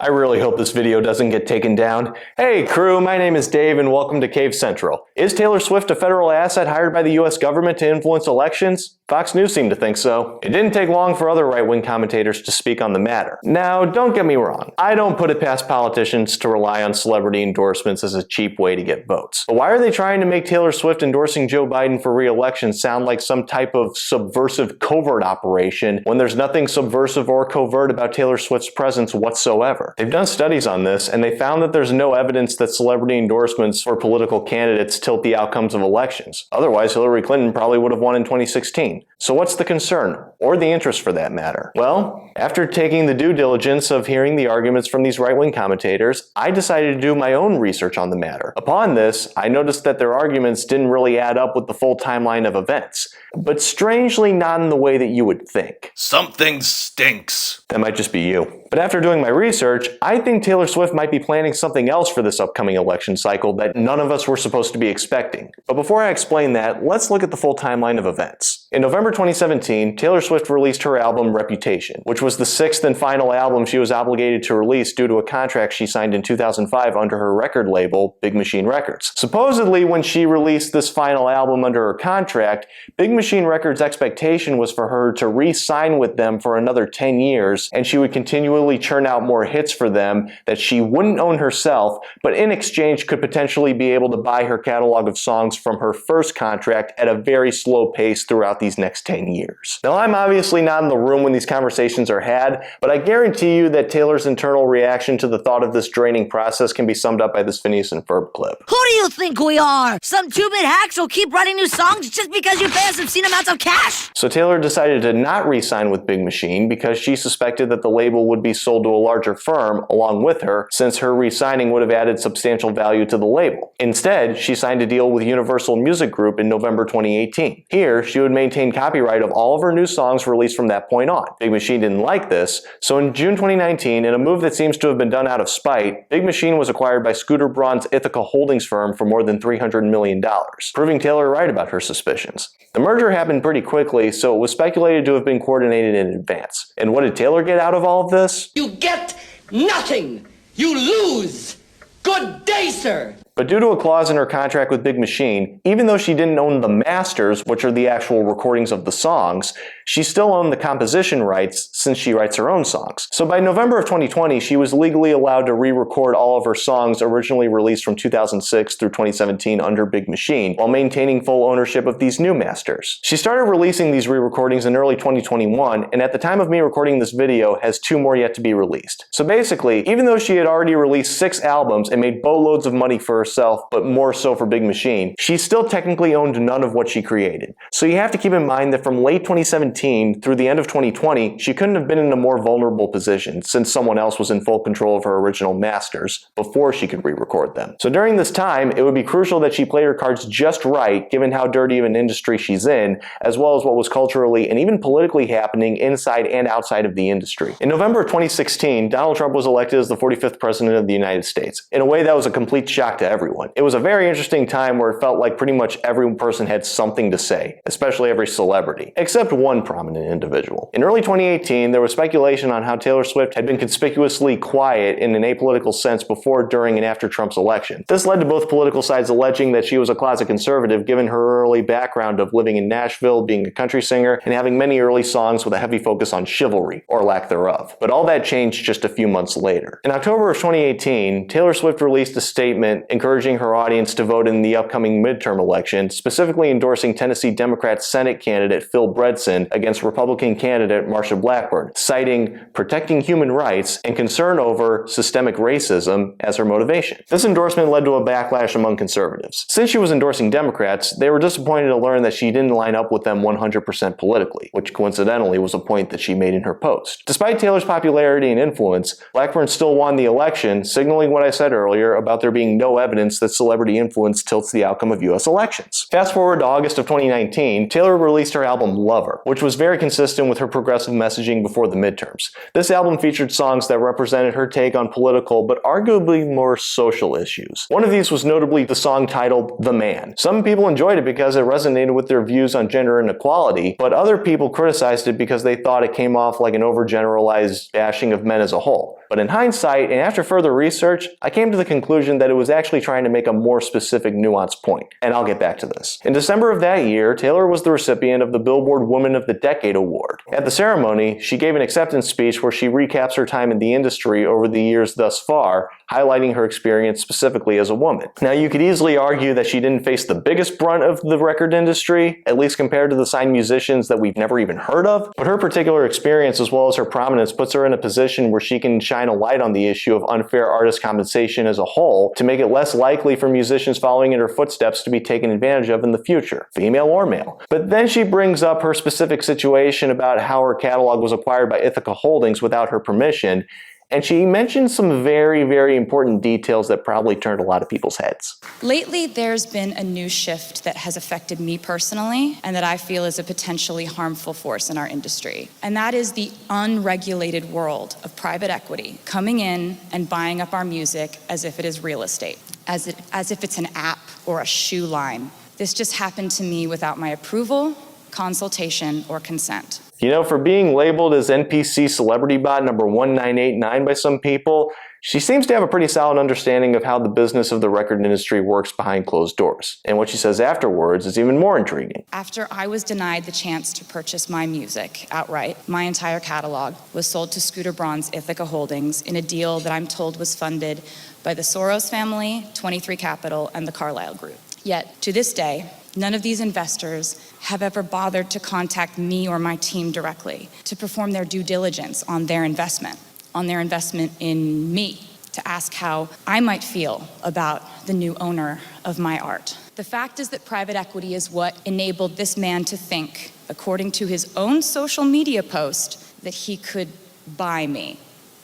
I really hope this video doesn't get taken down. Hey crew, my name is Dave and welcome to Cave Central. Is Taylor Swift a federal asset hired by the US government to influence elections? Fox News seemed to think so. It didn't take long for other right-wing commentators to speak on the matter. Now, don't get me wrong. I don't put it past politicians to rely on celebrity endorsements as a cheap way to get votes. But why are they trying to make Taylor Swift endorsing Joe Biden for re-election sound like some type of subversive covert operation when there's nothing subversive or covert about Taylor Swift's presence whatsoever? They've done studies on this, and they found that there's no evidence that celebrity endorsements for political candidates tilt the outcomes of elections. Otherwise, Hillary Clinton probably would have won in 2016. So what's the concern, or the interest for that matter? Well, after taking the due diligence of hearing the arguments from these right-wing commentators, I decided to do my own research on the matter. Upon this, I noticed that their arguments didn't really add up with the full timeline of events, but strangely not in the way that you would think. Something stinks. That might just be you. But after doing my research, I think Taylor Swift might be planning something else for this upcoming election cycle that none of us were supposed to be expecting. But before I explain that, let's look at the full timeline of events. In November 2017, Taylor Swift released her album Reputation, which was the sixth and final album she was obligated to release due to a contract she signed in 2005 under her record label, Big Machine Records. Supposedly, when she released this final album under her contract, Big Machine Records' expectation was for her to re-sign with them for another 10 years, and she would continually churn out more hits for them that she wouldn't own herself, but in exchange could potentially be able to buy her catalog of songs from her first contract at a very slow pace throughout these next 10 years. Now, I'm obviously not in the room when these conversations are had, but I guarantee you that Taylor's internal reaction to the thought of this draining process can be summed up by this Phineas and Ferb clip. Who do you think we are? Some two-bit hacks who'll keep writing new songs just because you pay us obscene amounts of cash? So Taylor decided to not re-sign with Big Machine because she suspected that the label would be sold to a larger firm along with her, since her re-signing would have added substantial value to the label. Instead, she signed a deal with Universal Music Group in November 2018. Here, she would maintain copyright of all of her new songs released from that point on. Big Machine didn't like this, so in June 2019, in a move that seems to have been done out of spite, Big Machine was acquired by Scooter Braun's Ithaca Holdings firm for more than $300 million, proving Taylor right about her suspicions. The merger happened pretty quickly, so it was speculated to have been coordinated in advance. And what did Taylor get out of all of this? You get nothing! You lose! Good day, sir! But due to a clause in her contract with Big Machine, even though she didn't own the masters, which are the actual recordings of the songs, she still owned the composition rights since she writes her own songs. So by November of 2020, she was legally allowed to re-record all of her songs originally released from 2006 through 2017 under Big Machine, while maintaining full ownership of these new masters. She started releasing these re-recordings in early 2021, and at the time of me recording this video, has 2 more yet to be released. So basically, even though she had already released 6 albums and made boatloads of money for herself, but more so for Big Machine, she still technically owned none of what she created. So you have to keep in mind that from late 2017 through the end of 2020, she couldn't have been in a more vulnerable position since someone else was in full control of her original masters before she could re-record them. So during this time, it would be crucial that she play her cards just right given how dirty of an industry she's in, as well as what was culturally and even politically happening inside and outside of the industry. In November of 2016, Donald Trump was elected as the 45th president of the United States. In a way that was a complete shock to everyone. It was a very interesting time where it felt like pretty much every person had something to say, especially every celebrity, except one prominent individual. In early 2018, there was speculation on how Taylor Swift had been conspicuously quiet in an apolitical sense before, during, and after Trump's election. This led to both political sides alleging that she was a closet conservative given her early background of living in Nashville, being a country singer, and having many early songs with a heavy focus on chivalry, or lack thereof. But all that changed just a few months later. In October of 2018, Taylor Swift released a statement encouraging her audience to vote in the upcoming midterm election, specifically endorsing Tennessee Democrat Senate candidate Phil Bredesen against Republican candidate Marsha Blackburn, citing protecting human rights and concern over systemic racism as her motivation. This endorsement led to a backlash among conservatives. Since she was endorsing Democrats, they were disappointed to learn that she didn't line up with them 100% politically, which coincidentally was a point that she made in her post. Despite Taylor's popularity and influence, Blackburn still won the election, signaling what I said earlier about there being no evidence that celebrity influence tilts the outcome of US elections. Fast forward to August of 2019, Taylor released her album Lover, which was very consistent with her progressive messaging launching before the midterms. This album featured songs that represented her take on political but arguably more social issues. One of these was notably the song titled The Man. Some people enjoyed it because it resonated with their views on gender inequality, but other people criticized it because they thought it came off like an overgeneralized bashing of men as a whole. But in hindsight, and after further research, I came to the conclusion that it was actually trying to make a more specific, nuanced point. And I'll get back to this. In December of that year, Taylor was the recipient of the Billboard Woman of the Decade Award. At the ceremony, she gave an acceptance speech where she recaps her time in the industry over the years thus far, highlighting her experience specifically as a woman. Now, you could easily argue that she didn't face the biggest brunt of the record industry, at least compared to the signed musicians that we've never even heard of, but her particular experience as well as her prominence puts her in a position where she can shine a light on the issue of unfair artist compensation as a whole to make it less likely for musicians following in her footsteps to be taken advantage of in the future, female or male. But then she brings up her specific situation about how her catalog was acquired by Ithaca Holdings without her permission, and she mentioned some very, very important details that probably turned a lot of people's heads. Lately, there's been a new shift that has affected me personally and that I feel is a potentially harmful force in our industry. And that is the unregulated world of private equity coming in and buying up our music as if it is real estate, as if it's an app or a shoe line. This just happened to me without my approval, consultation, or consent. You know, for being labeled as NPC celebrity bot number 1989 by some people, she seems to have a pretty solid understanding of how the business of the record industry works behind closed doors. And what she says afterwards is even more intriguing. After I was denied the chance to purchase my music outright, my entire catalog was sold to Scooter Braun's Ithaca Holdings in a deal that I'm told was funded by the Soros family, 23 Capital, and the Carlyle Group. Yet, to this day, none of these investors have ever bothered to contact me or my team directly to perform their due diligence on their investment in me, to ask how I might feel about the new owner of my art. The fact is that private equity is what enabled this man to think, according to his own social media post, that he could buy me.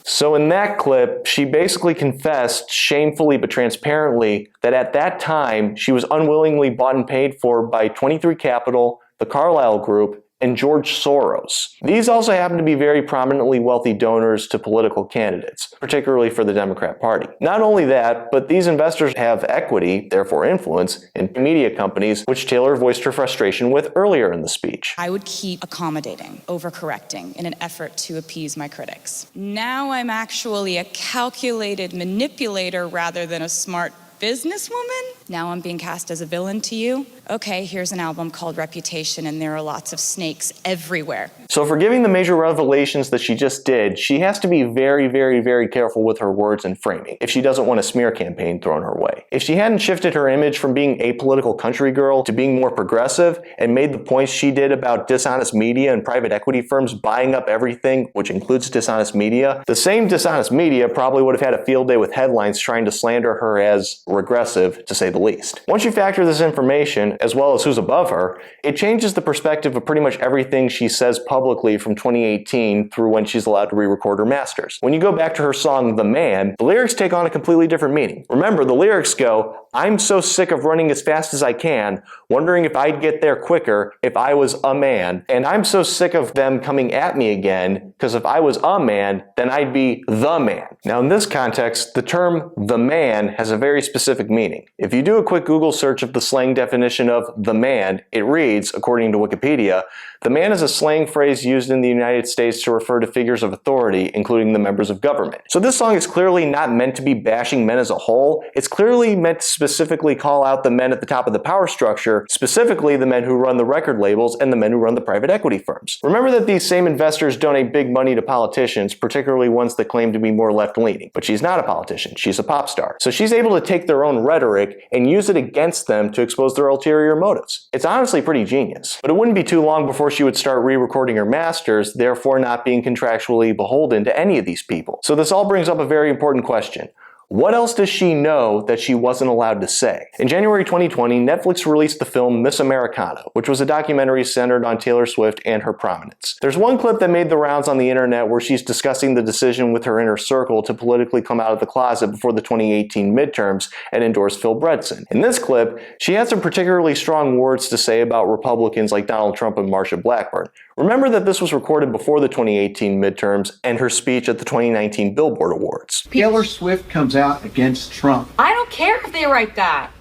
So in that clip, she basically confessed, shamefully but transparently, that at that time she was unwillingly bought and paid for by 23 Capital, the Carlyle Group, and George Soros. These also happen to be very prominently wealthy donors to political candidates, particularly for the Democrat Party. Not only that, but these investors have equity, therefore influence, in media companies, which Taylor voiced her frustration with earlier in the speech. I would keep accommodating, overcorrecting in an effort to appease my critics. Now I'm actually a calculated manipulator rather than a smart businesswoman? Now I'm being cast as a villain to you? Okay, here's an album called Reputation, and there are lots of snakes everywhere. So for giving the major revelations that she just did, she has to be very, very, very careful with her words and framing if she doesn't want a smear campaign thrown her way. If she hadn't shifted her image from being apolitical country girl to being more progressive and made the points she did about dishonest media and private equity firms buying up everything, which includes dishonest media, the same dishonest media probably would have had a field day with headlines trying to slander her as regressive, to say the least. Once you factor this information, as well as who's above her, it changes the perspective of pretty much everything she says publicly from 2018 through when she's allowed to re-record her masters. When you go back to her song, The Man, the lyrics take on a completely different meaning. Remember, the lyrics go, "I'm so sick of running as fast as I can, wondering if I'd get there quicker if I was a man. And I'm so sick of them coming at me again, because if I was a man, then I'd be the man." Now in this context, the term the man has a very specific meaning. If you do a quick Google search of the slang definition of the man, it reads, according to Wikipedia, the man is a slang phrase used in the United States to refer to figures of authority, including the members of government. So this song is clearly not meant to be bashing men as a whole. It's clearly meant to specifically call out the men at the top of the power structure, specifically the men who run the record labels and the men who run the private equity firms. Remember that these same investors donate big money to politicians, particularly ones that claim to be more left-leaning. But she's not a politician, she's a pop star. So she's able to take their own rhetoric and use it against them to expose their ulterior motives. It's honestly pretty genius. But it wouldn't be too long before she would start re-recording her masters, therefore not being contractually beholden to any of these people. So this all brings up a very important question. What else does she know that she wasn't allowed to say? In January 2020, Netflix released the film Miss Americana, which was a documentary centered on Taylor Swift and her prominence. There's one clip that made the rounds on the internet where she's discussing the decision with her inner circle to politically come out of the closet before the 2018 midterms and endorse Phil Bredesen. In this clip, she had some particularly strong words to say about Republicans like Donald Trump and Marsha Blackburn. Remember that this was recorded before the 2018 midterms and her speech at the 2019 Billboard Awards. Taylor Swift comes out against Trump. I don't care if they write that.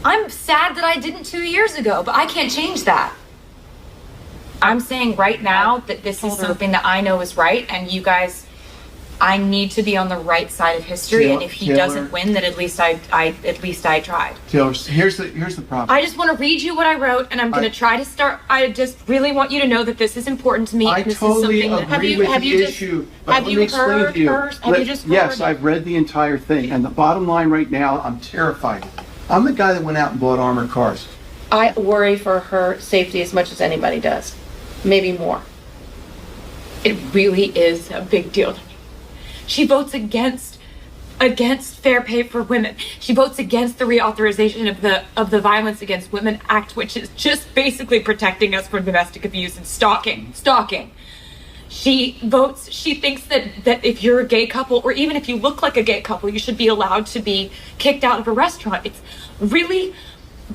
I'm sad that I didn't 2 years ago, but I can't change that. I'm saying right now that this is something that I know is right, and you guys, I need to be on the right side of history. And if he doesn't win, then at least I tried. Taylor, here's the problem. I just want to read you what I wrote, and I'm going to try to start. I just really want you to know that this is important to me. I this totally is something that, agree with the issue, but have let you me explain heard to you. her? Have you just Yes, heard? I've read the entire thing, and the bottom line right now, I'm terrified. I'm the guy that went out and bought armored cars. I worry for her safety as much as anybody does. Maybe more. It really is a big deal to me. She votes against fair pay for women. She votes against the reauthorization of the Violence Against Women Act, which is just basically protecting us from domestic abuse and stalking. She thinks that if you're a gay couple, or even if you look like a gay couple, you should be allowed to be kicked out of a restaurant. It's really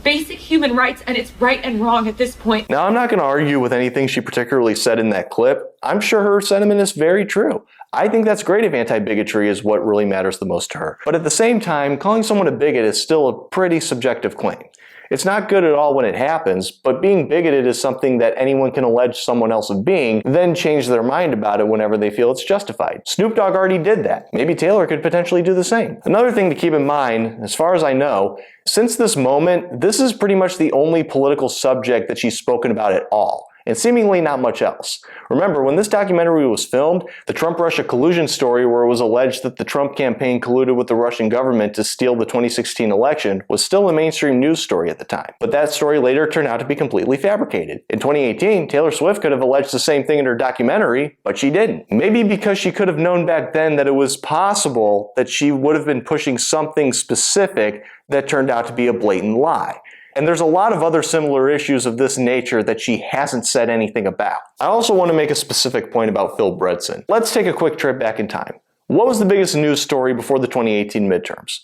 basic human rights, and it's right and wrong at this point. Now, I'm not going to argue with anything she particularly said in that clip. I'm sure her sentiment is very true. I think that's great if anti-bigotry is what really matters the most to her. But at the same time, calling someone a bigot is still a pretty subjective claim. It's not good at all when it happens, but being bigoted is something that anyone can allege someone else of being, then change their mind about it whenever they feel it's justified. Snoop Dogg already did that. Maybe Taylor could potentially do the same. Another thing to keep in mind, as far as I know, since this moment, this is pretty much the only political subject that she's spoken about at all, and seemingly not much else. Remember, when this documentary was filmed, the Trump-Russia collusion story, where it was alleged that the Trump campaign colluded with the Russian government to steal the 2016 election, was still a mainstream news story at the time. But that story later turned out to be completely fabricated. In 2018, Taylor Swift could have alleged the same thing in her documentary, but she didn't. Maybe because she could have known back then that it was possible that she would have been pushing something specific that turned out to be a blatant lie. And there's a lot of other similar issues of this nature that she hasn't said anything about. I also want to make a specific point about Phil Bredesen. Let's take a quick trip back in time. What was the biggest news story before the 2018 midterms?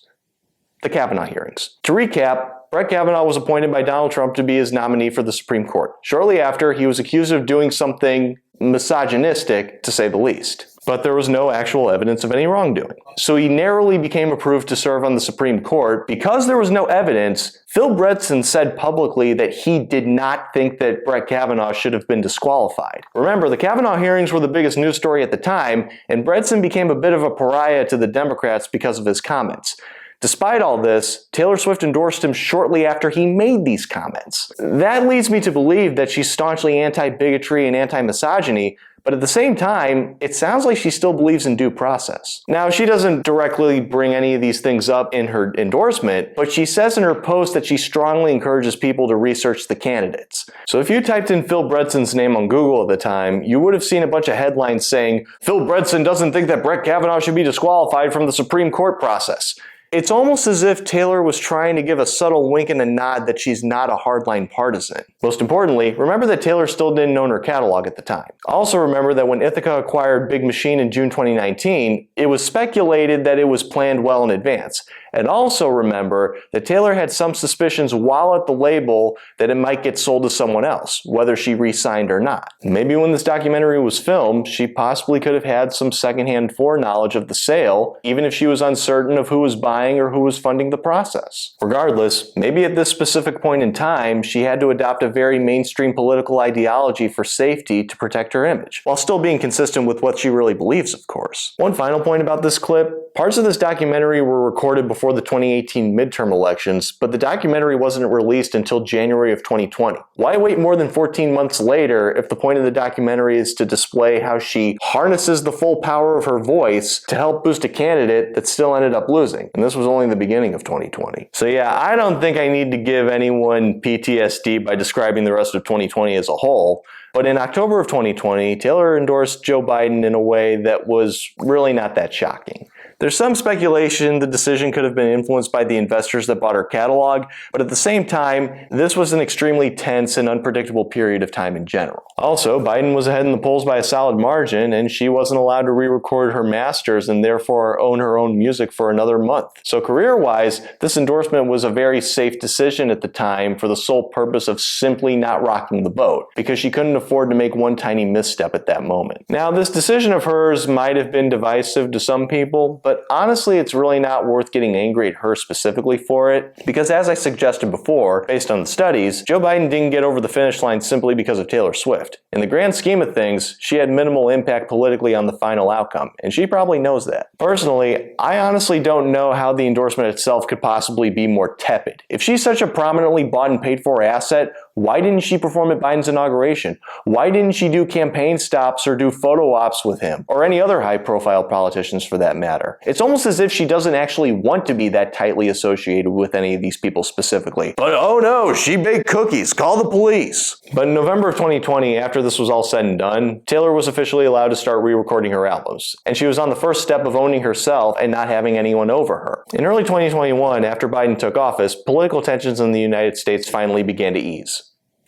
The Kavanaugh hearings. To recap, Brett Kavanaugh was appointed by Donald Trump to be his nominee for the Supreme Court. Shortly after, he was accused of doing something misogynistic, to say the least. But there was no actual evidence of any wrongdoing. So he narrowly became approved to serve on the Supreme Court. Because there was no evidence, Phil Bredesen said publicly that he did not think that Brett Kavanaugh should have been disqualified. Remember, the Kavanaugh hearings were the biggest news story at the time, and Bredesen became a bit of a pariah to the Democrats because of his comments. Despite all this, Taylor Swift endorsed him shortly after he made these comments. That leads me to believe that she's staunchly anti-bigotry and anti-misogyny, but at the same time, it sounds like she still believes in due process. Now, she doesn't directly bring any of these things up in her endorsement, but she says in her post that she strongly encourages people to research the candidates. So if you typed in Phil Bredsen's name on Google at the time, you would have seen a bunch of headlines saying, "Phil Bredesen doesn't think that Brett Kavanaugh should be disqualified from the Supreme Court process." It's almost as if Taylor was trying to give a subtle wink and a nod that she's not a hardline partisan. Most importantly, remember that Taylor still didn't own her catalog at the time. Also remember that when Ithaca acquired Big Machine in June 2019, it was speculated that it was planned well in advance. And also remember that Taylor had some suspicions while at the label that it might get sold to someone else, whether she re-signed or not. Maybe when this documentary was filmed, she possibly could have had some secondhand foreknowledge of the sale, even if she was uncertain of who was buying or who was funding the process. Regardless, maybe at this specific point in time, she had to adopt a very mainstream political ideology for safety to protect her image, while still being consistent with what she really believes, of course. One final point about this clip, parts of this documentary were recorded before the 2018 midterm elections, but the documentary wasn't released until January of 2020. Why wait more than 14 months later if the point of the documentary is to display how she harnesses the full power of her voice to help boost a candidate that still ended up losing? And this was only the beginning of 2020. So yeah, I don't think I need to give anyone PTSD by describing the rest of 2020 as a whole. But in October of 2020, Taylor endorsed Joe Biden in a way that was really not that shocking. There's some speculation the decision could have been influenced by the investors that bought her catalog, but at the same time, this was an extremely tense and unpredictable period of time in general. Also, Biden was ahead in the polls by a solid margin, and she wasn't allowed to re-record her masters and therefore own her own music for another month. So career-wise, this endorsement was a very safe decision at the time for the sole purpose of simply not rocking the boat, because she couldn't afford to make one tiny misstep at that moment. Now, this decision of hers might have been divisive to some people, but honestly, it's really not worth getting angry at her specifically for it, because as I suggested before, based on the studies, Joe Biden didn't get over the finish line simply because of Taylor Swift. In the grand scheme of things, she had minimal impact politically on the final outcome, and she probably knows that. Personally, I honestly don't know how the endorsement itself could possibly be more tepid. If she's such a prominently bought and paid for asset, why didn't she perform at Biden's inauguration? Why didn't she do campaign stops or do photo ops with him? Or any other high-profile politicians for that matter? It's almost as if she doesn't actually want to be that tightly associated with any of these people specifically. But oh no, she baked cookies, call the police! But in November of 2020, after this was all said and done, Taylor was officially allowed to start re-recording her albums. And she was on the first step of owning herself and not having anyone over her. In early 2021, after Biden took office, political tensions in the United States finally began to ease.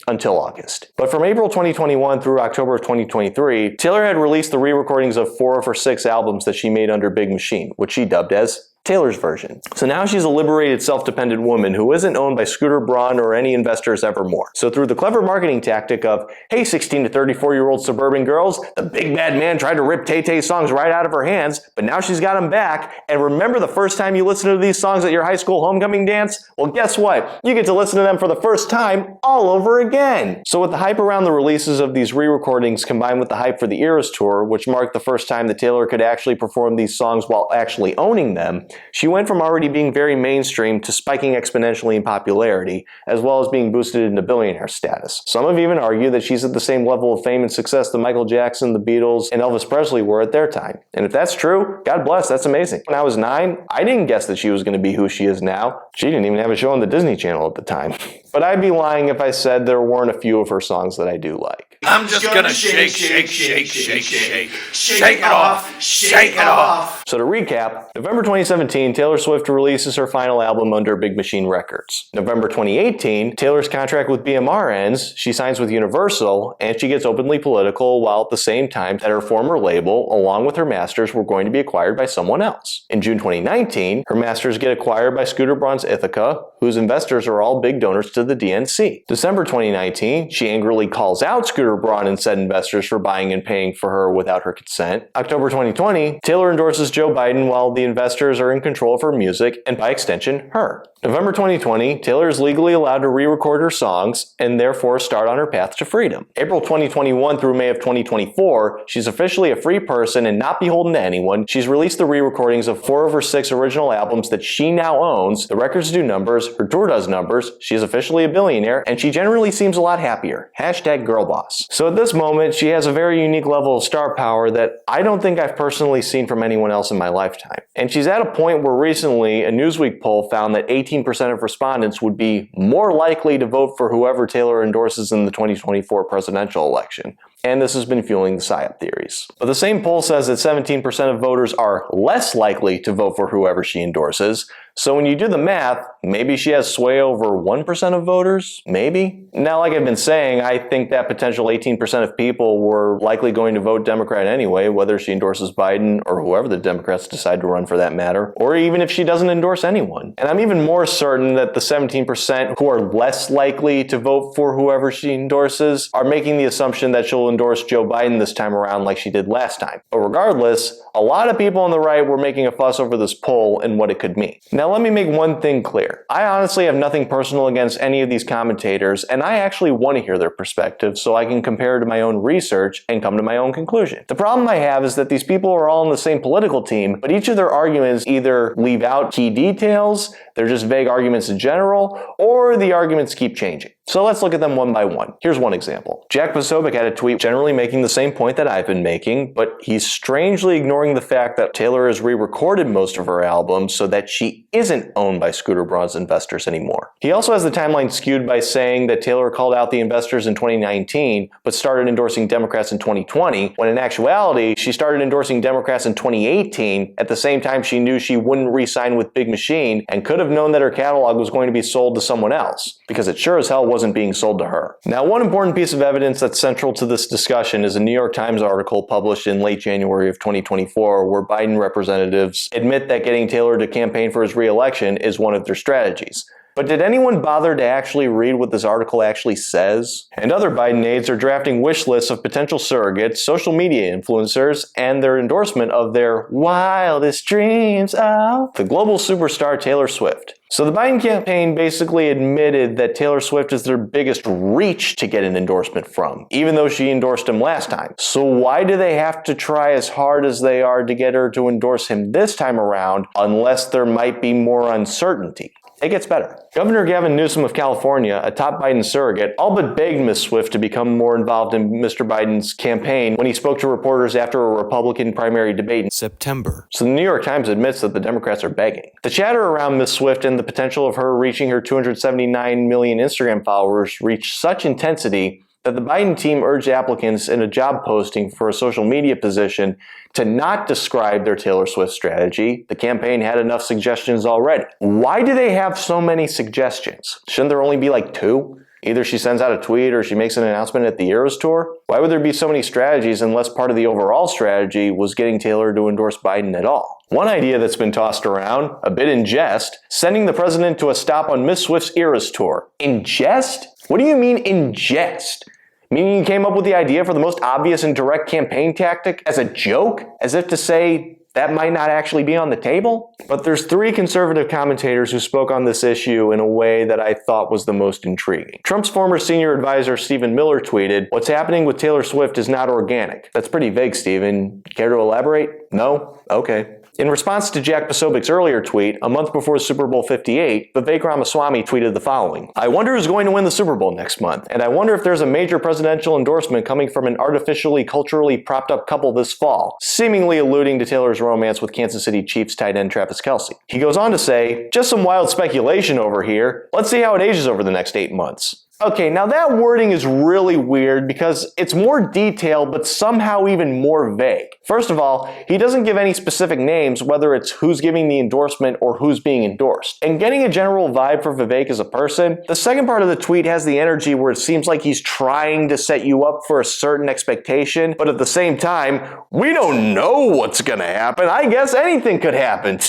Until August. But from April 2021 through October of 2023, Taylor had released the re-recordings of 4 of her 6 albums that she made under Big Machine, which she dubbed as Taylor's version. So now she's a liberated, self-dependent woman who isn't owned by Scooter Braun or any investors evermore. So through the clever marketing tactic of, hey 16 to 34-year-old suburban girls, the big bad man tried to rip Tay-Tay's songs right out of her hands, but now she's got them back, and remember the first time you listened to these songs at your high school homecoming dance? Well, guess what? You get to listen to them for the first time all over again. So with the hype around the releases of these re-recordings combined with the hype for the Eras Tour, which marked the first time that Taylor could actually perform these songs while actually owning them, she went from already being very mainstream to spiking exponentially in popularity, as well as being boosted into billionaire status. Some have even argued that she's at the same level of fame and success that Michael Jackson, the Beatles, and Elvis Presley were at their time. And if that's true, God bless, that's amazing. When I was 9, I didn't guess that she was going to be who she is now. She didn't even have a show on the Disney Channel at the time. But I'd be lying if I said there weren't a few of her songs that I do like. I'm just gonna shake, shake, shake, shake, shake. Shake it off, shake it off. So to recap, November 2017, Taylor Swift releases her final album under Big Machine Records. November 2018, Taylor's contract with BMR ends, she signs with Universal, and she gets openly political while at the same time that her former label, along with her masters, were going to be acquired by someone else. In June 2019, her masters get acquired by Scooter Braun's Ithaca, whose investors are all big donors to the DNC. December 2019, she angrily calls out Scooter Braun and said investors for buying and paying for her without her consent. October 2020, Taylor endorses Joe Biden while the investors are in control of her music and by extension, her. November 2020, Taylor is legally allowed to re-record her songs and therefore start on her path to freedom. April 2021 through May of 2024, she's officially a free person and not beholden to anyone. She's released the re-recordings of 4 of her 6 original albums that she now owns. The records do numbers, her tour does numbers, she's officially a billionaire, and she generally seems a lot happier. Hashtag girl boss. So at this moment, she has a very unique level of star power that I don't think I've personally seen from anyone else in my lifetime. And she's at a point where recently a Newsweek poll found that 18% of respondents would be more likely to vote for whoever Taylor endorses in the 2024 presidential election. And this has been fueling the PSYOP theories. But the same poll says that 17% of voters are less likely to vote for whoever she endorses. So when you do the math, maybe she has sway over 1% of voters? Maybe? Now, like I've been saying, I think that potential 18% of people were likely going to vote Democrat anyway, whether she endorses Biden or whoever the Democrats decide to run for that matter, or even if she doesn't endorse anyone. And I'm even more certain that the 17% who are less likely to vote for whoever she endorses are making the assumption that she'll endorse Joe Biden this time around like she did last time. But regardless, a lot of people on the right were making a fuss over this poll and what it could mean. Now let me make one thing clear. I honestly have nothing personal against any of these commentators, and I actually want to hear their perspective so I can compare to my own research and come to my own conclusion. The problem I have is that these people are all on the same political team, but each of their arguments either leave out key details, they're just vague arguments in general, or the arguments keep changing. So let's look at them one by one. Here's one example. Jack PSYOP had a tweet generally making the same point that I've been making, but he's strangely ignoring the fact that Taylor has re-recorded most of her albums so that she isn't owned by Scooter Braun's investors anymore. He also has the timeline skewed by saying that Taylor called out the investors in 2019, but started endorsing Democrats in 2020, when in actuality, she started endorsing Democrats in 2018, at the same time she knew she wouldn't re-sign with Big Machine, and could have known that her catalog was going to be sold to someone else, because it sure as hell wasn't being sold to her. Now, one important piece of evidence that's central to this discussion is a New York Times article published in late January of 2024, where Biden representatives admit that getting Taylor to campaign for his re-election is one of their strategies. But did anyone bother to actually read what this article actually says? And other Biden aides are drafting wish lists of potential surrogates, social media influencers, and their endorsement of their wildest dreams of the global superstar Taylor Swift. So the Biden campaign basically admitted that Taylor Swift is their biggest reach to get an endorsement from, even though she endorsed him last time. So why do they have to try as hard as they are to get her to endorse him this time around, unless there might be more uncertainty? It gets better. Governor Gavin Newsom of California, a top Biden surrogate, all but begged Ms. Swift to become more involved in Mr. Biden's campaign when he spoke to reporters after a Republican primary debate in September. So the New York Times admits that the Democrats are begging. The chatter around Ms. Swift and the potential of her reaching her 279 million Instagram followers reached such intensity that the Biden team urged applicants in a job posting for a social media position to not describe their Taylor Swift strategy. The campaign had enough suggestions already. Why do they have so many suggestions? Shouldn't there only be like 2? Either she sends out a tweet or she makes an announcement at the Eras Tour? Why would there be so many strategies unless part of the overall strategy was getting Taylor to endorse Biden at all? One idea that's been tossed around, a bit in jest, sending the president to a stop on Miss Swift's Eras Tour. In jest? What do you mean in jest? Meaning you came up with the idea for the most obvious and direct campaign tactic as a joke? As if to say, that might not actually be on the table? But there's 3 conservative commentators who spoke on this issue in a way that I thought was the most intriguing. Trump's former senior advisor Stephen Miller tweeted, "What's happening with Taylor Swift is not organic." That's pretty vague, Stephen. Care to elaborate? No? Okay. In response to Jack PSYOP's earlier tweet, a month before Super Bowl 58, Vivek Ramaswamy tweeted the following: "I wonder who's going to win the Super Bowl next month, and I wonder if there's a major presidential endorsement coming from an artificially culturally propped up couple this fall," seemingly alluding to Taylor's romance with Kansas City Chiefs tight end Travis Kelce. He goes on to say, "Just some wild speculation over here. Let's see how it ages over the next 8 months." Okay, now that wording is really weird because it's more detailed but somehow even more vague. First of all, he doesn't give any specific names, whether it's who's giving the endorsement or who's being endorsed. And getting a general vibe for Vivek as a person, the second part of the tweet has the energy where it seems like he's trying to set you up for a certain expectation, but at the same time, we don't know what's gonna happen. I guess anything could happen.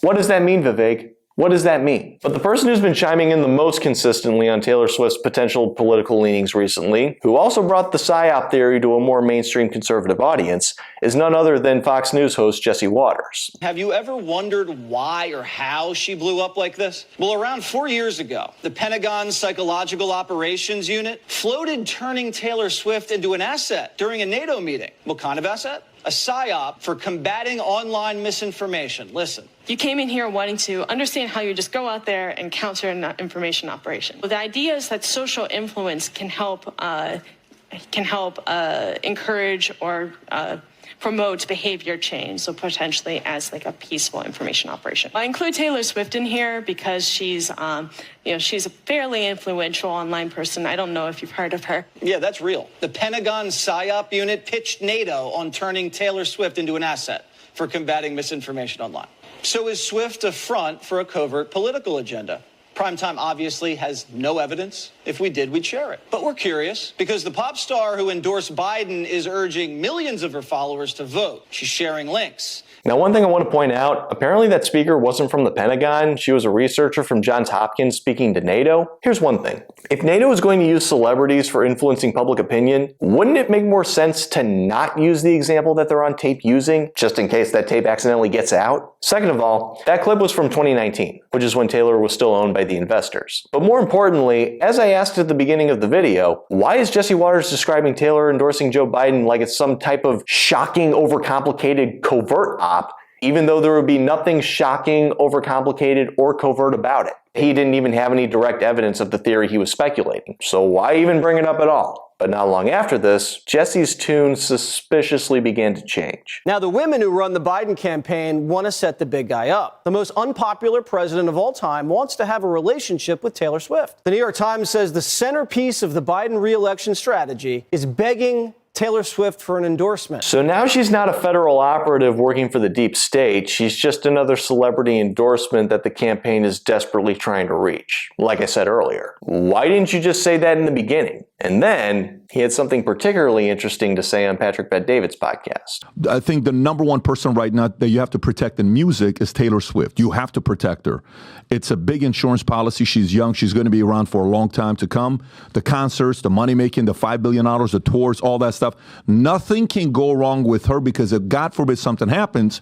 What does that mean, Vivek? What does that mean? But the person who's been chiming in the most consistently on Taylor Swift's potential political leanings recently, who also brought the PSYOP theory to a more mainstream conservative audience, is none other than Fox News host Jesse Waters. Have you ever wondered why or how she blew up like this? Well, around 4 years ago, the Pentagon's Psychological Operations Unit floated turning Taylor Swift into an asset during a NATO meeting. What kind of asset? A PSYOP for combating online misinformation. Listen. You came in here wanting to understand how you just go out there and counter an information operation. The idea is that social influence can help encourage or promote behavior change, so potentially as like a peaceful information operation. I include Taylor Swift in here because she's a fairly influential online person. I don't know if you've heard of her. Yeah, that's real. The Pentagon PSYOP unit pitched NATO on turning Taylor Swift into an asset for combating misinformation online. So is Swift a front for a covert political agenda? Primetime obviously has no evidence. If we did, we'd share it. But we're curious because the pop star who endorsed Biden is urging millions of her followers to vote. She's sharing links. Now, one thing I want to point out, apparently that speaker wasn't from the Pentagon. She was a researcher from Johns Hopkins speaking to NATO. Here's one thing. If NATO is going to use celebrities for influencing public opinion, wouldn't it make more sense to not use the example that they're on tape using, just in case that tape accidentally gets out? Second of all, that clip was from 2019, which is when Taylor was still owned by the investors. But more importantly, as I asked at the beginning of the video, why is Jesse Waters describing Taylor endorsing Joe Biden like it's some type of shocking, overcomplicated, covert op, even though there would be nothing shocking, overcomplicated, or covert about it. He didn't even have any direct evidence of the theory he was speculating, so why even bring it up at all? But not long after this, Jesse's tune suspiciously began to change. Now, the women who run the Biden campaign want to set the big guy up. The most unpopular president of all time wants to have a relationship with Taylor Swift. The New York Times says the centerpiece of the Biden re-election strategy is begging Taylor Swift for an endorsement. So now she's not a federal operative working for the deep state. She's just another celebrity endorsement that the campaign is desperately trying to reach. Like I said earlier, why didn't you just say that in the beginning? And then he had something particularly interesting to say on Patrick Bet-David's podcast. I think the number one person right now that you have to protect in music is Taylor Swift. You have to protect her. It's a big insurance policy. She's young. She's going to be around for a long time to come. The concerts, the money making, the $5 billion, the tours, all that stuff. Nothing can go wrong with her because if God forbid something happens,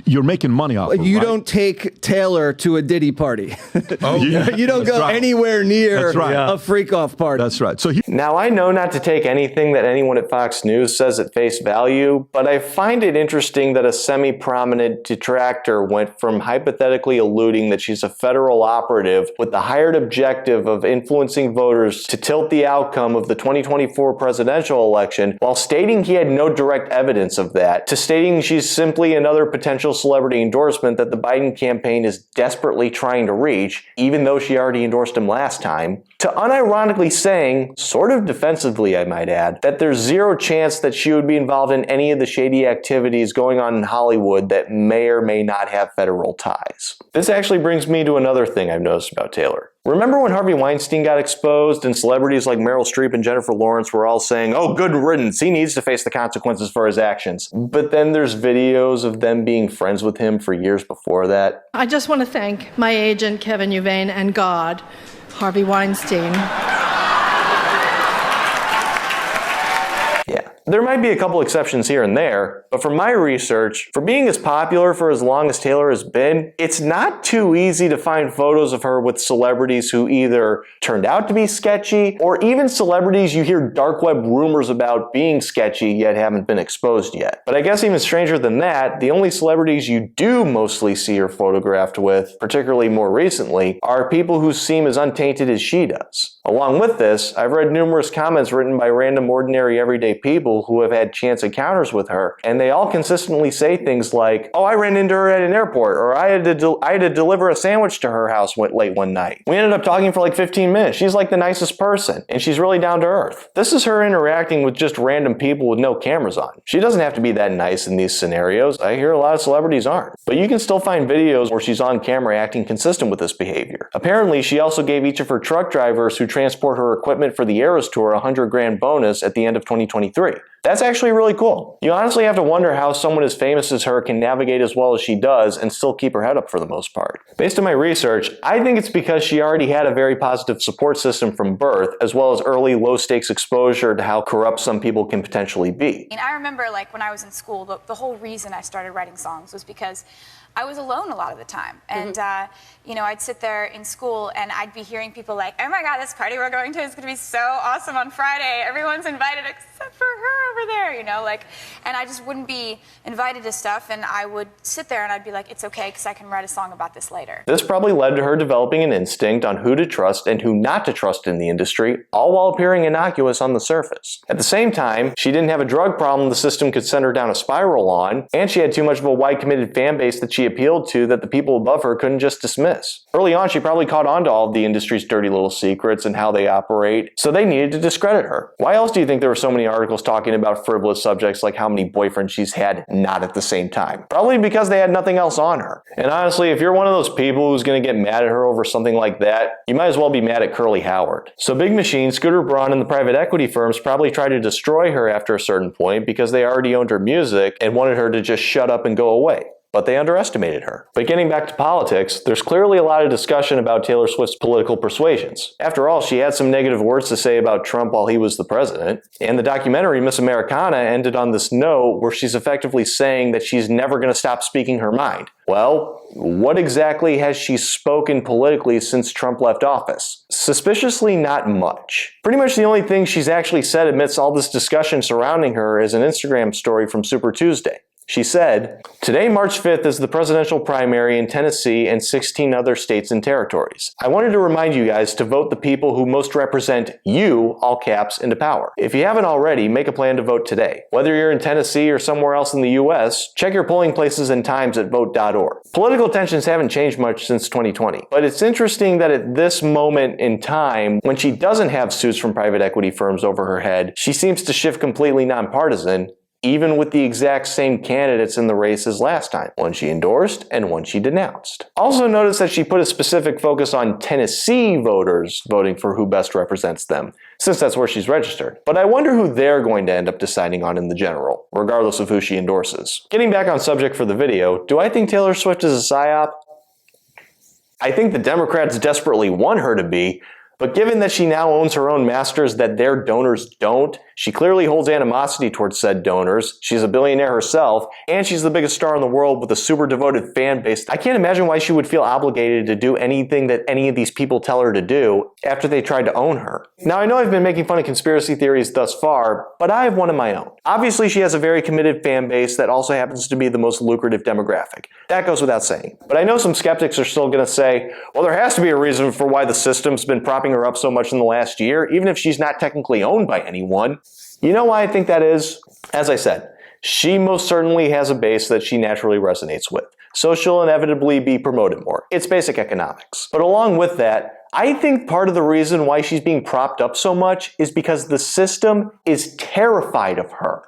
you're making money off of, You right? don't take Taylor to a Diddy party. Oh, yeah. You don't go anywhere near right. a freak-off party. That's right. So Now, I know not to take anything that anyone at Fox News says at face value, but I find it interesting that a semi-prominent detractor went from hypothetically alluding that she's a federal operative with the hired objective of influencing voters to tilt the outcome of the 2024 presidential election, while stating he had no direct evidence of that, to stating she's simply another potential celebrity endorsement that the Biden campaign is desperately trying to reach, even though she already endorsed him last time, to unironically saying, sort of defensively I might add, that there's zero chance that she would be involved in any of the shady activities going on in Hollywood that may or may not have federal ties. This actually brings me to another thing I've noticed about Taylor. Remember when Harvey Weinstein got exposed and celebrities like Meryl Streep and Jennifer Lawrence were all saying, oh, good riddance, he needs to face the consequences for his actions. But then there's videos of them being friends with him for years before that. I just want to thank my agent, Kevin Uvain, and God, Harvey Weinstein. Yeah, there might be a couple exceptions here and there, but from my research, for being as popular for as long as Taylor has been, it's not too easy to find photos of her with celebrities who either turned out to be sketchy, or even celebrities you hear dark web rumors about being sketchy yet haven't been exposed yet. But I guess even stranger than that, the only celebrities you do mostly see her photographed with, particularly more recently, are people who seem as untainted as she does. Along with this, I've read numerous comments written by random ordinary everyday people who have had chance encounters with her, and they all consistently say things like, oh, I ran into her at an airport, or I had to deliver a sandwich to her house late one night. We ended up talking for like 15 minutes. She's like the nicest person, and she's really down to earth. This is her interacting with just random people with no cameras on. She doesn't have to be that nice in these scenarios. I hear a lot of celebrities aren't. But you can still find videos where she's on camera acting consistent with this behavior. Apparently, she also gave each of her truck drivers who transport her equipment for the Eras Tour a $100,000 bonus at the end of 2023. That's actually really cool. You honestly have to wonder how someone as famous as her can navigate as well as she does and still keep her head up for the most part. Based on my research, I think it's because she already had a very positive support system from birth, as well as early low-stakes exposure to how corrupt some people can potentially be. I remember like when I was in school, the whole reason I started writing songs was because I was alone a lot of the time. And, I'd sit there in school and I'd be hearing people like, oh my God, this party we're going to is going to be so awesome on Friday. Everyone's invited except for her over there, and I just wouldn't be invited to stuff, and I would sit there and I'd be like, it's okay because I can write a song about this later. This probably led to her developing an instinct on who to trust and who not to trust in the industry, all while appearing innocuous on the surface. At the same time, she didn't have a drug problem the system could send her down a spiral on, and she had too much of a wide committed fan base that she appealed to that the people above her couldn't just dismiss. Early on, she probably caught on to all of the industry's dirty little secrets and how they operate, so they needed to discredit her. Why else do you think there were so many articles talking about frivolous subjects like how many boyfriends she's had not at the same time? Probably because they had nothing else on her. And honestly, if you're one of those people who's going to get mad at her over something like that, you might as well be mad at Curly Howard. So Big Machine, Scooter Braun, and the private equity firms probably tried to destroy her after a certain point because they already owned her music and wanted her to just shut up and go away. But they underestimated her. But getting back to politics, there's clearly a lot of discussion about Taylor Swift's political persuasions. After all, she had some negative words to say about Trump while he was the president, and the documentary Miss Americana ended on this note where she's effectively saying that she's never going to stop speaking her mind. Well, what exactly has she spoken politically since Trump left office? Suspiciously not much. Pretty much the only thing she's actually said amidst all this discussion surrounding her is an Instagram story from Super Tuesday. She said, "Today, March 5th, is the presidential primary in Tennessee and 16 other states and territories. I wanted to remind you guys to vote the people who most represent you, all caps, into power. If you haven't already, make a plan to vote today. Whether you're in Tennessee or somewhere else in the US, check your polling places and times at vote.org." Political tensions haven't changed much since 2020, but it's interesting that at this moment in time, when she doesn't have suits from private equity firms over her head, she seems to shift completely nonpartisan, even with the exact same candidates in the race as last time, one she endorsed and one she denounced. Also notice that she put a specific focus on Tennessee voters voting for who best represents them, since that's where she's registered. But I wonder who they're going to end up deciding on in the general, regardless of who she endorses. Getting back on subject for the video, do I think Taylor Swift is a PSYOP? I think the Democrats desperately want her to be, but given that she now owns her own masters that their donors don't, she clearly holds animosity towards said donors, she's a billionaire herself, and she's the biggest star in the world with a super devoted fan base. I can't imagine why she would feel obligated to do anything that any of these people tell her to do after they tried to own her. Now, I know I've been making fun of conspiracy theories thus far, but I have one of my own. Obviously, she has a very committed fan base that also happens to be the most lucrative demographic. That goes without saying. But I know some skeptics are still going to say, well, there has to be a reason for why the system's been propping her up so much in the last year, even if she's not technically owned by anyone. You know why I think that is? As I said, she most certainly has a base that she naturally resonates with, so she'll inevitably be promoted more. It's basic economics. But along with that, I think part of the reason why she's being propped up so much is because the system is terrified of her.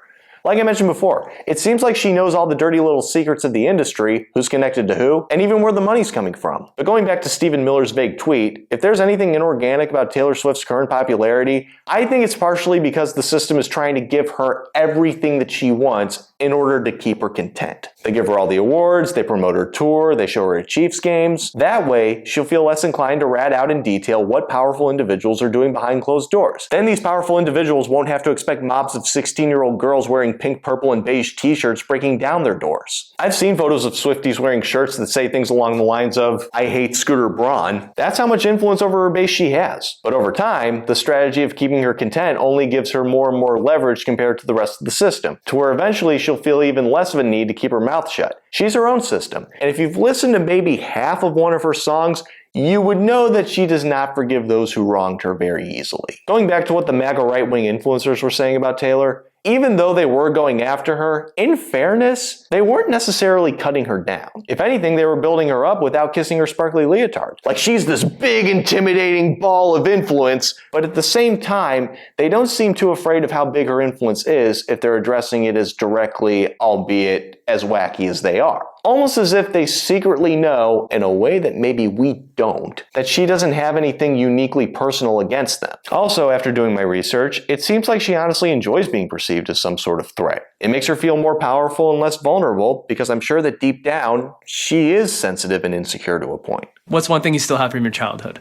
Like I mentioned before, it seems like she knows all the dirty little secrets of the industry, who's connected to who, and even where the money's coming from. But going back to Stephen Miller's vague tweet, if there's anything inorganic about Taylor Swift's current popularity, I think it's partially because the system is trying to give her everything that she wants in order to keep her content. They give her all the awards, they promote her tour, they show her at Chiefs games. That way, she'll feel less inclined to rat out in detail what powerful individuals are doing behind closed doors. Then these powerful individuals won't have to expect mobs of 16-year-old girls wearing pink, purple, and beige t-shirts breaking down their doors. I've seen photos of Swifties wearing shirts that say things along the lines of, "I hate Scooter Braun." That's how much influence over her base she has. But over time, the strategy of keeping her content only gives her more and more leverage compared to the rest of the system, to where eventually she'll feel even less of a need to keep her mouth shut. She's her own system. And if you've listened to maybe half of one of her songs, you would know that she does not forgive those who wronged her very easily. Going back to what the MAGA right-wing influencers were saying about Taylor, even though they were going after her, in fairness, they weren't necessarily cutting her down. If anything, they were building her up without kissing her sparkly leotard. Like she's this big, intimidating ball of influence, but at the same time, they don't seem too afraid of how big her influence is if they're addressing it as directly, albeit as wacky as they are. Almost as if they secretly know, in a way that maybe we don't, that she doesn't have anything uniquely personal against them. Also, after doing my research, it seems like she honestly enjoys being perceived as some sort of threat. It makes her feel more powerful and less vulnerable, because I'm sure that deep down, she is sensitive and insecure to a point. What's one thing you still have from your childhood?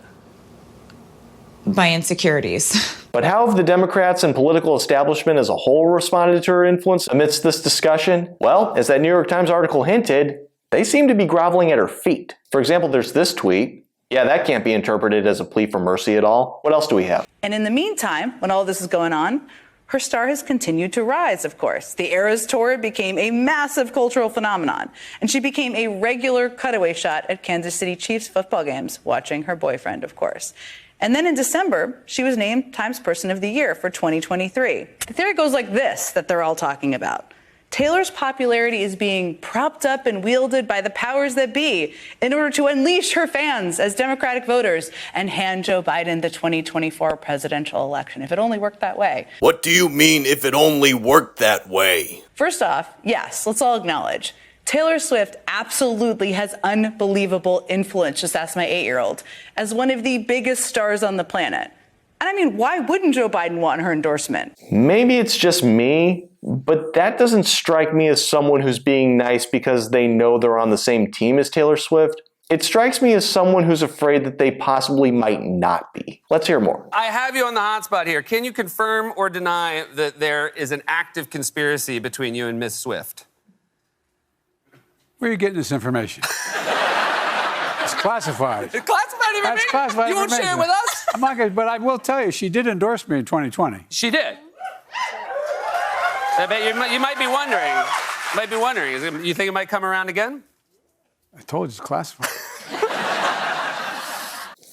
My insecurities. But how have the Democrats and political establishment as a whole responded to her influence amidst this discussion? Well, as that New York Times article hinted, they seem to be groveling at her feet. For example, there's this tweet. Yeah, that can't be interpreted as a plea for mercy at all. What else do we have? And in the meantime, when all this is going on, her star has continued to rise, of course. The Eras Tour became a massive cultural phenomenon, and she became a regular cutaway shot at Kansas City Chiefs football games, watching her boyfriend, of course. And then in December, she was named Times Person of the Year for 2023. The theory goes like this, that they're all talking about. Taylor's popularity is being propped up and wielded by the powers that be in order to unleash her fans as Democratic voters and hand Joe Biden the 2024 presidential election. If it only worked that way. What do you mean, if it only worked that way? First off, yes, let's all acknowledge, Taylor Swift absolutely has unbelievable influence, just ask my 8-year-old, as one of the biggest stars on the planet. And I mean, why wouldn't Joe Biden want her endorsement? Maybe it's just me, but that doesn't strike me as someone who's being nice because they know they're on the same team as Taylor Swift. It strikes me as someone who's afraid that they possibly might not be. Let's hear more. I have you on the hotspot here. Can you confirm or deny that there is an active conspiracy between you and Miss Swift? Where are you getting this information? It's classified. It's classified information? That's classified you won't information. share it with us? I'm not gonna, but I will tell you, she did endorse me in 2020. She did. I bet you might be wondering. Might be wondering, you think it might come around again? I told you it's classified.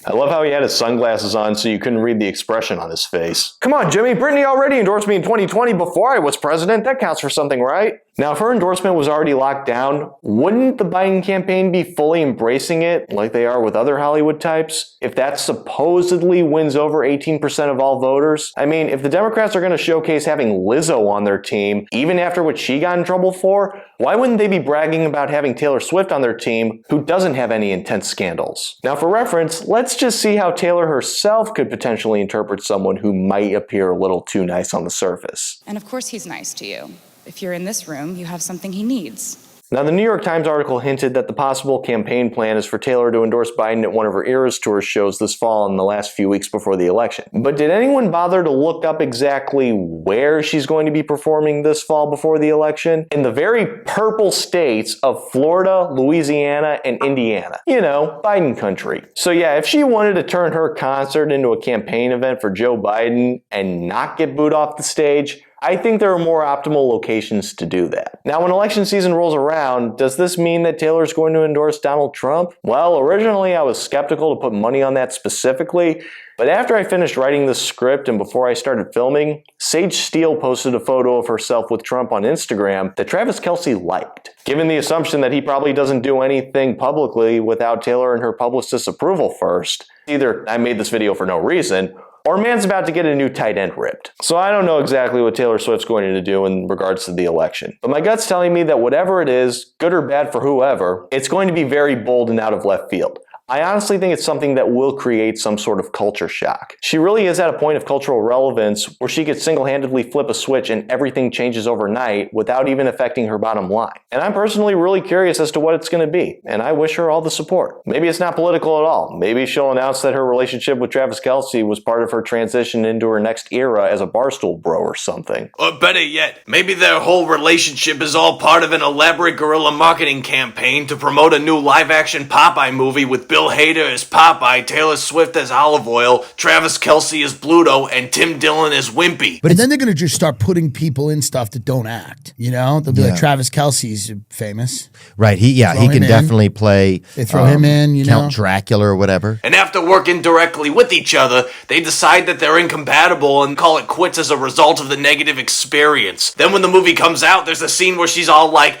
I love how he had his sunglasses on so you couldn't read the expression on his face. Come on, Jimmy, Britney already endorsed me in 2020 before I was president. That counts for something, right? Now, if her endorsement was already locked down, wouldn't the Biden campaign be fully embracing it like they are with other Hollywood types? If that supposedly wins over 18% of all voters? I mean, if the Democrats are going to showcase having Lizzo on their team, even after what she got in trouble for, why wouldn't they be bragging about having Taylor Swift on their team, who doesn't have any intense scandals? Now, for reference, let's just see how Taylor herself could potentially interpret someone who might appear a little too nice on the surface. And of course he's nice to you. If you're in this room, you have something he needs. Now, the New York Times article hinted that the possible campaign plan is for Taylor to endorse Biden at one of her Eras Tour shows this fall in the last few weeks before the election. But did anyone bother to look up exactly where she's going to be performing this fall before the election? In the very purple states of Florida, Louisiana, and Indiana. You know, Biden country. So yeah, if she wanted to turn her concert into a campaign event for Joe Biden and not get booed off the stage, I think there are more optimal locations to do that. Now, when election season rolls around, does this mean that Taylor's going to endorse Donald Trump? Well, originally I was skeptical to put money on that specifically, but after I finished writing this script and before I started filming, Sage Steele posted a photo of herself with Trump on Instagram that Travis Kelce liked. Given the assumption that he probably doesn't do anything publicly without Taylor and her publicist's approval first, either I made this video for no reason, or man's about to get a new tight end ripped. So I don't know exactly what Taylor Swift's going to do in regards to the election. But my gut's telling me that whatever it is, good or bad for whoever, it's going to be very bold and out of left field. I honestly think it's something that will create some sort of culture shock. She really is at a point of cultural relevance where she could single-handedly flip a switch and everything changes overnight without even affecting her bottom line. And I'm personally really curious as to what it's going to be, and I wish her all the support. Maybe it's not political at all. Maybe she'll announce that her relationship with Travis Kelce was part of her transition into her next era as a Barstool bro or something. Or better yet, maybe their whole relationship is all part of an elaborate guerrilla marketing campaign to promote a new live-action Popeye movie with Bill Hader as Popeye, Taylor Swift as Olive Oil, Travis Kelce as Bluto, and Tim Dillon as Wimpy. But then they're going to just start putting people in stuff that don't act, you know? They'll be like, Travis Kelce's famous. Right, he can definitely play They throw him in, you know? Count Dracula or whatever. And after working directly with each other, they decide that they're incompatible and call it quits as a result of the negative experience. Then when the movie comes out, there's a scene where she's all like,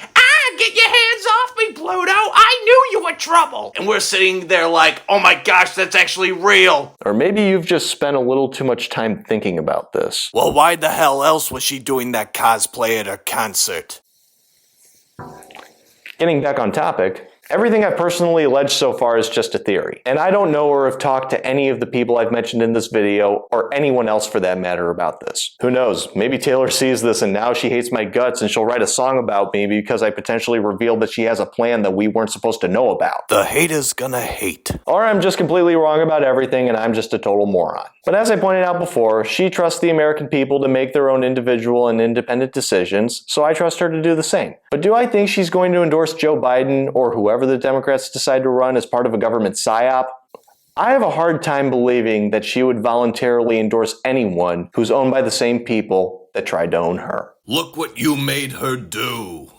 get your hands off me, Bluto! I knew you were trouble! And we're sitting there like, oh my gosh, that's actually real! Or maybe you've just spent a little too much time thinking about this. Well, why the hell else was she doing that cosplay at her concert? Getting back on topic, everything I've personally alleged so far is just a theory, and I don't know or have talked to any of the people I've mentioned in this video, or anyone else for that matter about this. Who knows, maybe Taylor sees this and now she hates my guts and she'll write a song about me because I potentially revealed that she has a plan that we weren't supposed to know about. The hater's gonna hate. Or I'm just completely wrong about everything and I'm just a total moron. But as I pointed out before, she trusts the American people to make their own individual and independent decisions, so I trust her to do the same. But do I think she's going to endorse Joe Biden or whoever the Democrats decide to run as part of a government PSYOP? I have a hard time believing that she would voluntarily endorse anyone who's owned by the same people that tried to own her. Look what you made her do.